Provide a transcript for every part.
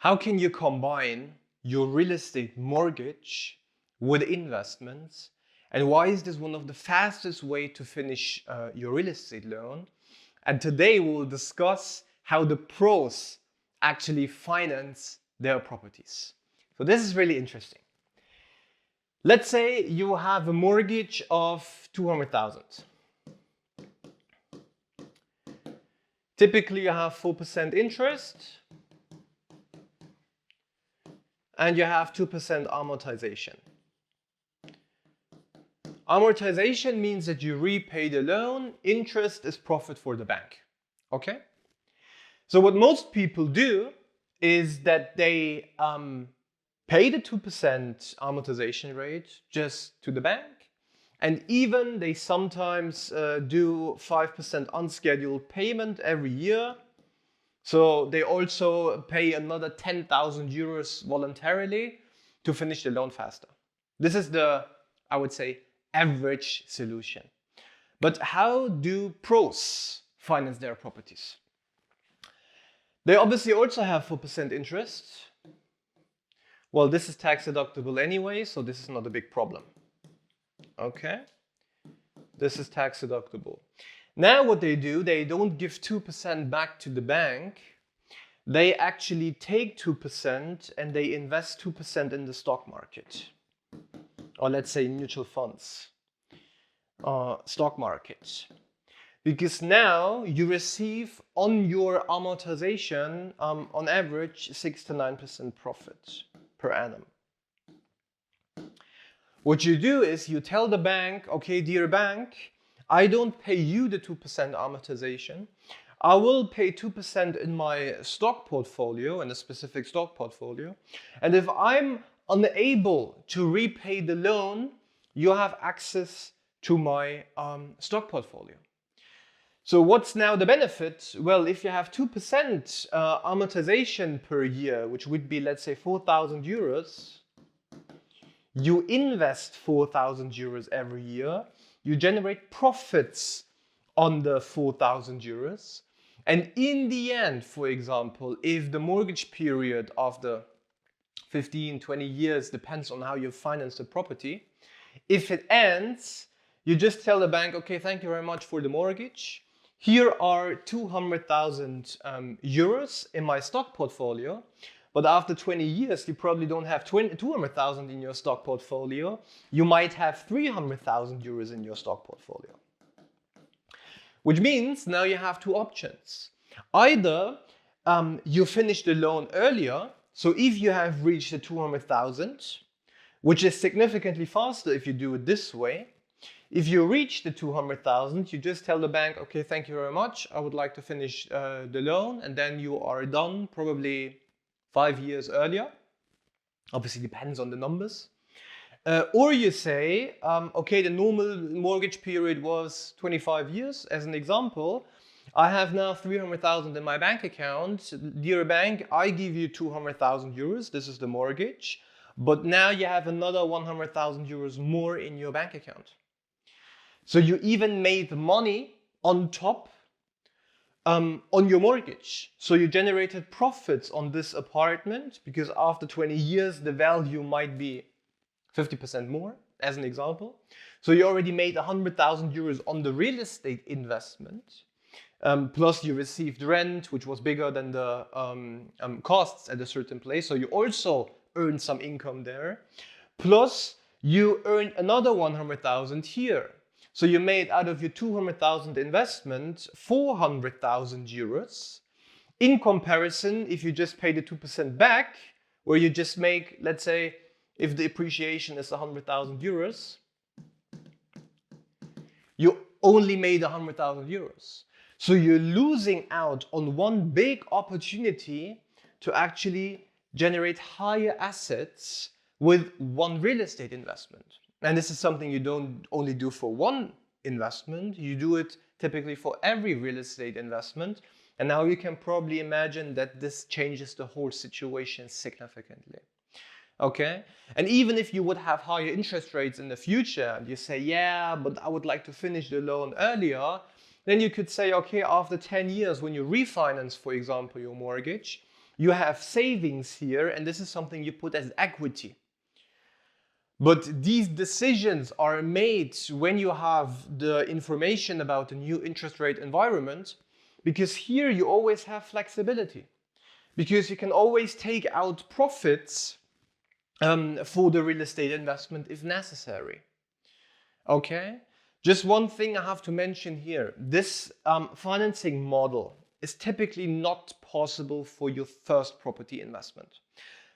How can you combine your real estate mortgage with investments? And why is this one of the fastest way to finish your real estate loan? And today we'll discuss how the pros actually finance their properties. So this is really interesting. Let's say you have a mortgage of 200,000. Typically you have 4% interest and you have 2% amortization. Amortization means that you repay the loan, interest is profit for the bank. Okay? So what most people do is that they pay the 2% amortization rate just to the bank, and even they sometimes do 5% unscheduled payment every year. So they also pay another 10,000 euros voluntarily to finish the loan faster. This is the, I would say, average solution. But how do pros finance their properties? They obviously also have 4% interest. Well, this is tax deductible anyway, so this is not a big problem. Okay? This is tax deductible. Now what they do, they don't give 2% back to the bank. They actually take 2% and they invest 2% in the stock market. Or let's say mutual funds, stock market. Because now you receive on your amortization, on average, 6 to 9% profit per annum. What you do is you tell the bank, okay, dear bank, I don't pay you the 2% amortization. I will pay 2% in my stock portfolio, in a specific stock portfolio. And if I'm unable to repay the loan, you have access to my stock portfolio. So what's now the benefit? Well, if you have 2% amortization per year, which would be, let's say, 4,000 euros, you invest 4,000 euros every year, you generate profits on the 4,000 euros. And in the end, for example, if the mortgage period of the 15, 20 years, depends on how you finance the property, if it ends, you just tell the bank, okay, thank you very much for the mortgage. Here are 200,000 euros in my stock portfolio. But after 20 years, you probably don't have 200,000 in your stock portfolio. You might have 300,000 euros in your stock portfolio. Which means now you have two options. Either you finish the loan earlier. So if you have reached the 200,000, which is significantly faster if you do it this way, if you reach the 200,000, you just tell the bank, okay, thank you very much. I would like to finish the loan. And then you are done probably 5 years earlier. Obviously depends on the numbers. Or you say, okay, the normal mortgage period was 25 years. As an example, I have now 300,000 in my bank account. Dear bank, I give you 200,000 euros. This is the mortgage. But now you have another 100,000 euros more in your bank account. So you even made money on top on your mortgage. So you generated profits on this apartment because after 20 years, the value might be 50% more, as an example. So you already made 100,000 euros on the real estate investment. Plus you received rent, which was bigger than the costs at a certain place. So you also earned some income there. Plus you earned another 100,000 here. So you made out of your 200,000 investment 400,000 euros. In comparison, if you just pay the 2% back, or you just make, let's say, if the appreciation is 100,000 euros, you only made 100,000 euros. So you're losing out on one big opportunity to actually generate higher assets with one real estate investment. And this is something you don't only do for one investment, you do it typically for every real estate investment. And now you can probably imagine that this changes the whole situation significantly. Okay? And even if you would have higher interest rates in the future, and you say, yeah, but I would like to finish the loan earlier, then you could say, okay, after 10 years, when you refinance, for example, your mortgage, You have savings here, and this is something you put as equity. But these decisions are made when you have the information about the new interest rate environment, because here you always have flexibility. Because you can always take out profits for the real estate investment if necessary. Okay? Just one thing I have to mention here. This financing model is typically not possible for your first property investment.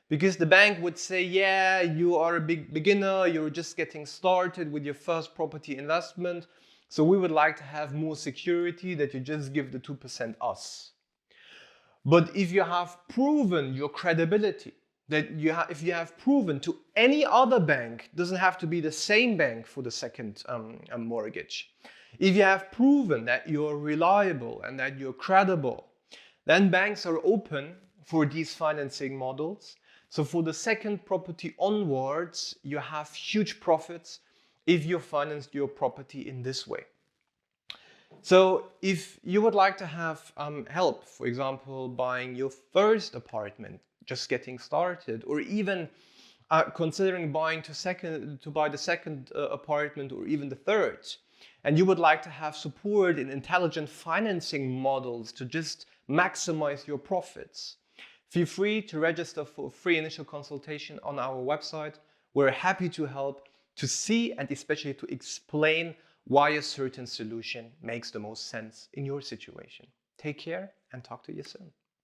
Because the bank would say, yeah, you are a big beginner, you're just getting started with your first property investment, so we would like to have more security that you just give the 2% us. But if you have proven your credibility, that if you have proven to any other bank, doesn't have to be the same bank for the second mortgage. If you have proven that you're reliable and that you're credible, then banks are open for these financing models. So for the second property onwards, you have huge profits if you financed your property in this way. So if you would like to have help, for example, buying your first apartment, just getting started, or even considering buying to buy the second apartment or even the third, and you would like to have support in intelligent financing models to just maximize your profits, feel free to register for a free initial consultation on our website. We're happy to help, to see and especially to explain why a certain solution makes the most sense in your situation. Take care and talk to you soon.